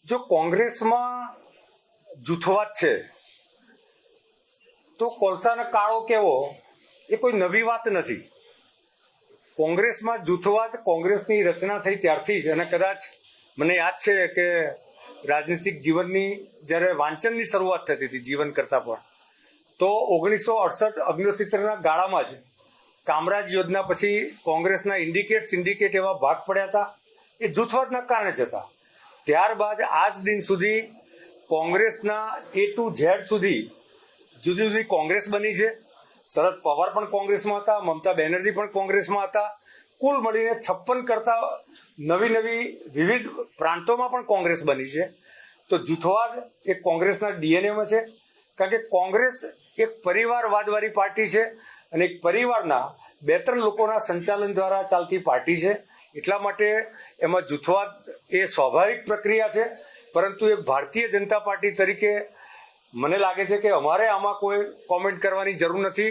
જો કોંગ્રેસમાં જૂથવાદ છે તો કોલસાનો કાળો કેવો એ કોઈ નવી વાત નથી. કોંગ્રેસમાં જૂથવાદ કોંગ્રેસની રચના થઈ ત્યારથી જ, અને કદાચ મને યાદ છે કે રાજનીતિક જીવનની જ્યારે વાંચનની શરૂઆત થતી હતી જીવન કરતાં પણ, તો 1968-69 ગાળામાં જ કામરાજ યોજના પછી કોંગ્રેસના સિન્ડિકેટ એવા ભાગ પડ્યા હતા. એ જૂથવાદના કારણે જ હતા. ત્યારબાદ આજ દિન સુધી કોંગ્રેસના A to Z સુધી જુદી જુદી કોંગ્રેસ બની છે. શરદ પવાર પણ કોંગ્રેસમાં હતા, મમતા બેનર્જી પણ કોંગ્રેસમાં હતા. કુલ મળીને 56 કરતા નવી વિવિધ પ્રાંતોમાં પણ કોંગ્રેસ બની છે. તો જૂથવાદ એ કોંગ્રેસના ડીએનએમાં છે, કારણ કે કોંગ્રેસ એક પરિવારવાદવાળી પાર્ટી છે અને એક પરિવારના 2-3 લોકોના સંચાલન દ્વારા ચાલતી પાર્ટી છે. એટલા માટે એમાં જૂથવાદ એ સ્વાભાવિક પ્રક્રિયા છે. પરંતુ એક ભારતીય જનતા પાર્ટી તરીકે મને લાગે છે કે અમારે આમાં કોઈ કોમેન્ટ કરવાની જરૂર નથી.